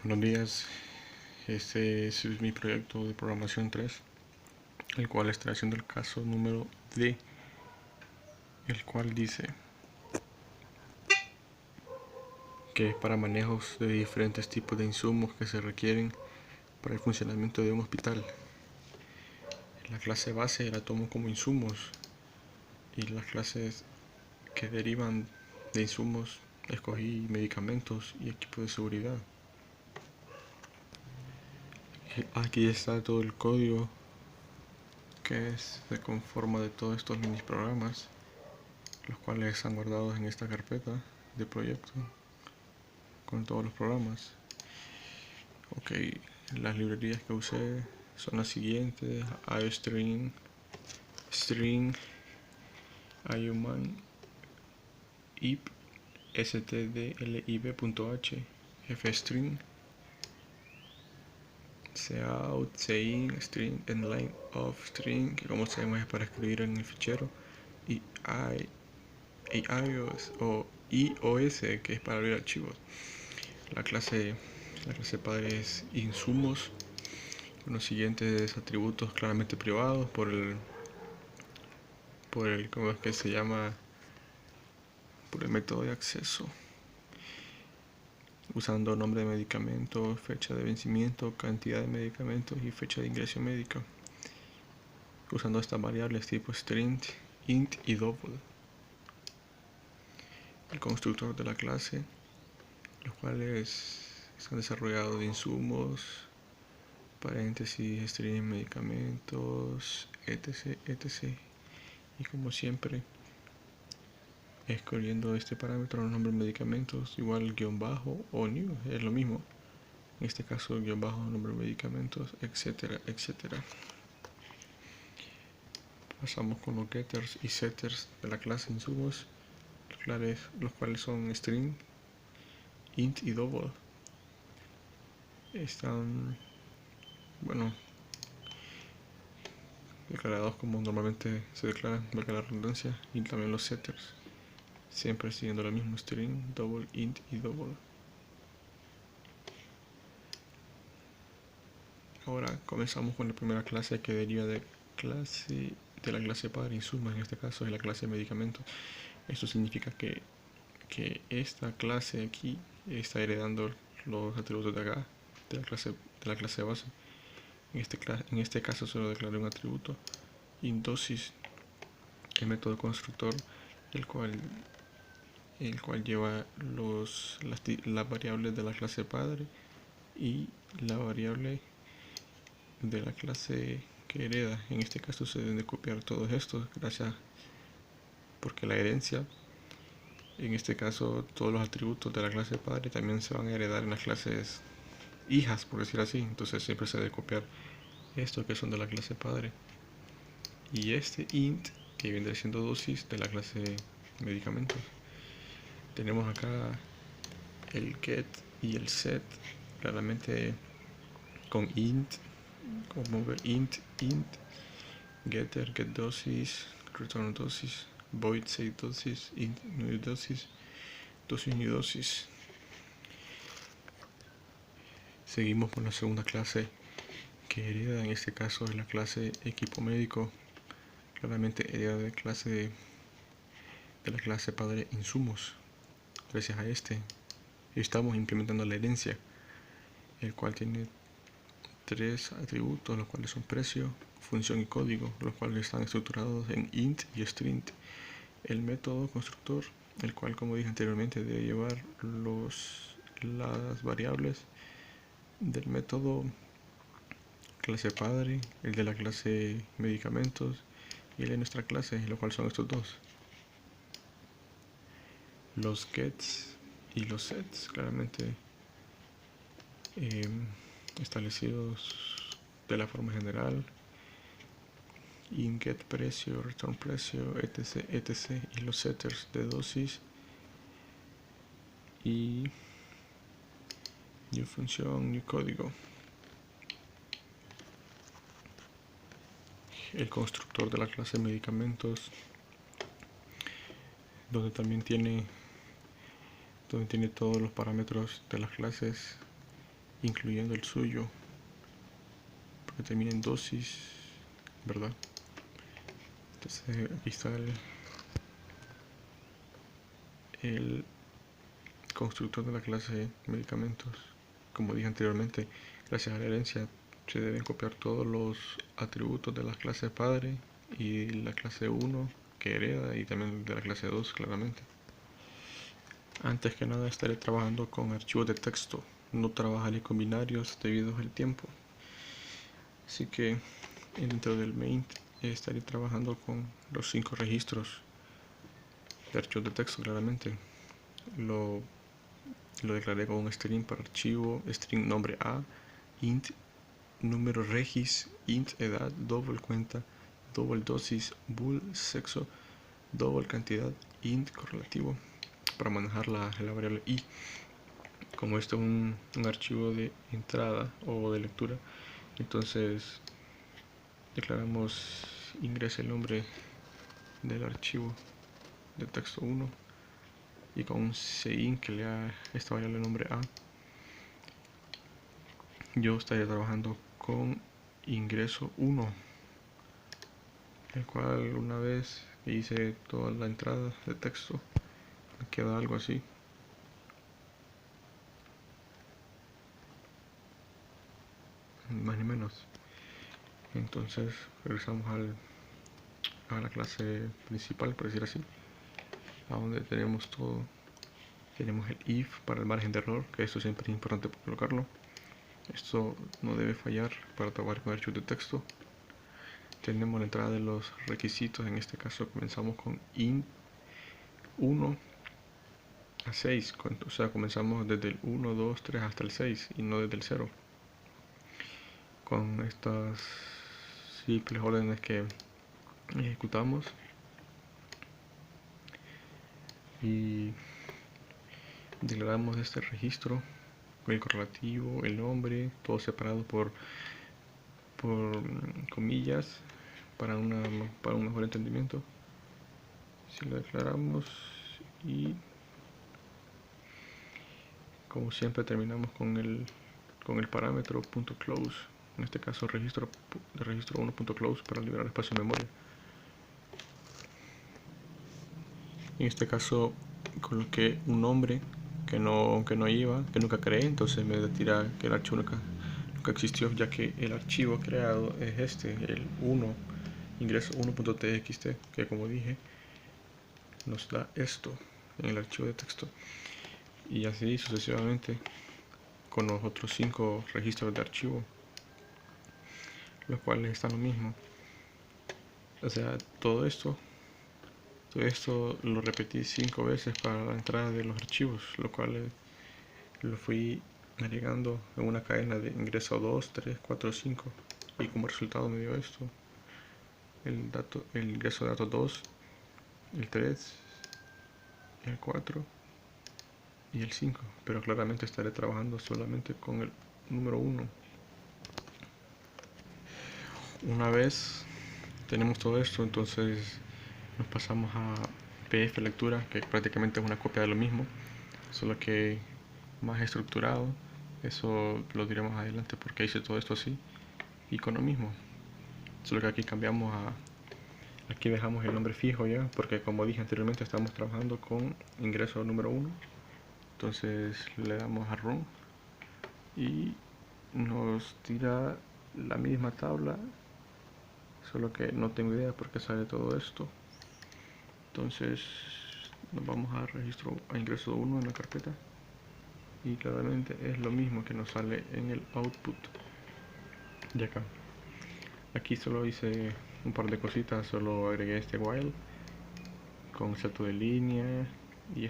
Buenos días, este es mi proyecto de programación 3, el cual está haciendo el caso número D, el cual dice que es para manejos de diferentes tipos de insumos que se requieren para el funcionamiento de un hospital. La clase base la tomo como insumos y las clases que derivan de insumos escogí medicamentos y equipo de seguridad. Aquí está todo el código que se conforma de todos estos mini programas, los cuales están guardados en esta carpeta de proyecto con todos los programas. Ok, las librerías que usé son las siguientes: iostream, string, iuman, ip, stdlib.h, fstring, cout, sein, string, line of string, que como sabemos es para escribir en el fichero, y ios o ios, que es para abrir archivos. La clase padre es insumos, con los siguientes atributos claramente privados por el ¿cómo es que se llama? Por el método de acceso, usando nombre de medicamento, fecha de vencimiento, cantidad de medicamentos y fecha de ingreso médica, usando estas variables tipo string, int y double. El constructor de la clase, los cuales están desarrollados de insumos, paréntesis, string, medicamentos, etc, etc. Y como siempre, escogiendo este parámetro, los nombres de medicamentos, igual guión bajo o new, es lo mismo. En este caso, guión bajo, nombre de medicamentos, etcétera, etcétera. Pasamos con los getters y setters de la clase insumos, los cuales son string, int y double. Están, bueno, declarados como normalmente se declaran, valga la redundancia, y también los setters, siempre siguiendo lo mismo: string, double, int y double. Ahora comenzamos con la primera clase, que deriva de la clase padre insumos, en este caso es la clase de medicamentos. Esto significa que esta clase aquí está heredando los atributos de acá, de la clase base. En este caso solo declaré un atributo, dosis, el método constructor, el cual lleva las variables de la clase padre y la variable de la clase que hereda. En este caso se deben de copiar todos estos, porque la herencia, en este caso todos los atributos de la clase padre también se van a heredar en las clases hijas, por decir así. Entonces siempre se debe copiar estos que son de la clase padre, y este int que viene siendo dosis de la clase medicamentos. Tenemos acá el get y el set, claramente con int, como int, getter, get dosis, return dosis, void set dosis, int new dosis, dosis new dosis. Seguimos por la segunda clase, que hereda en este caso es la clase equipo médico, claramente hereda de la clase padre insumos. Gracias a este estamos implementando la herencia, el cual tiene tres atributos, los cuales son precio, función y código, los cuales están estructurados en int y string. El método constructor, el cual, como dije anteriormente, debe llevar las variables del método clase padre, el de la clase medicamentos y el de nuestra clase, lo cual son estos dos. Los gets y los sets, claramente establecidos de la forma general: get precio, return precio, etc, etc. Y los setters de dosis y new función, new código. El constructor de la clase medicamentos, donde tiene todos los parámetros de las clases incluyendo el suyo, porque termina en dosis, ¿verdad? Entonces aquí está el constructor de la clase medicamentos. Como dije anteriormente, gracias a la herencia se deben copiar todos los atributos de la clase padre y la clase 1 que hereda, y también de la clase 2 claramente. Antes que nada estaré trabajando con archivos de texto, no trabajaré con binarios debido al tiempo. Así que dentro del main estaré trabajando con los 5 registros de archivos de texto claramente. Lo declaré con un string para archivo, string nombre A, int número regis, int edad, double cuenta, double dosis, bool sexo, double cantidad, int correlativo, para manejar la variable i. Como esto es un archivo de entrada o de lectura, entonces declaramos ingresa el nombre del archivo de texto 1 y con un cin que le da esta variable nombre a. Yo estaría trabajando con ingreso 1, el cual una vez que hice toda la entrada de texto me queda algo así. Más ni menos. Entonces regresamos a la clase principal, por decir así, a donde tenemos todo. Tenemos el if para el margen de error, que esto siempre es importante colocarlo. Esto no debe fallar para trabajar con archivos de texto. Tenemos la entrada de los requisitos. En este caso comenzamos con int 1 a 6, o sea, comenzamos desde el 1, 2, 3 hasta el 6 y no desde el 0. Con estas simples órdenes que ejecutamos y declaramos este registro, el correlativo, el nombre, todo separado por comillas para un mejor entendimiento. Si lo declaramos, y como siempre terminamos con el parámetro .close, en este caso registro 1.close, para liberar espacio de memoria. En este caso coloqué un nombre que no iba, que nunca creé, entonces me tira que el archivo nunca existió, ya que el archivo creado es este, el 1, ingreso 1.txt, que como dije nos da esto en el archivo de texto, y así sucesivamente con los otros 5 registros de archivo, los cuales están lo mismo. O sea, todo esto lo repetí 5 veces para la entrada de los archivos, lo cual lo fui agregando en una cadena de ingreso 2, 3, 4, 5, y como resultado me dio esto: el ingreso de datos 2, el 3, el 4 y el 5, pero claramente estaré trabajando solamente con el número 1. Una vez tenemos todo esto, entonces nos pasamos a PF lectura, que prácticamente es una copia de lo mismo, solo que más estructurado. Eso lo diremos adelante porque hice todo esto así y con lo mismo, solo que aquí cambiamos aquí dejamos el nombre fijo ya, porque como dije anteriormente estamos trabajando con ingreso número 1. Entonces le damos a run y nos tira la misma tabla, solo que no tengo idea por qué sale todo esto. Entonces nos vamos a ingreso 1 en la carpeta, y claramente es lo mismo que nos sale en el output de acá. Aquí solo hice un par de cositas, solo agregué este while con salto de línea y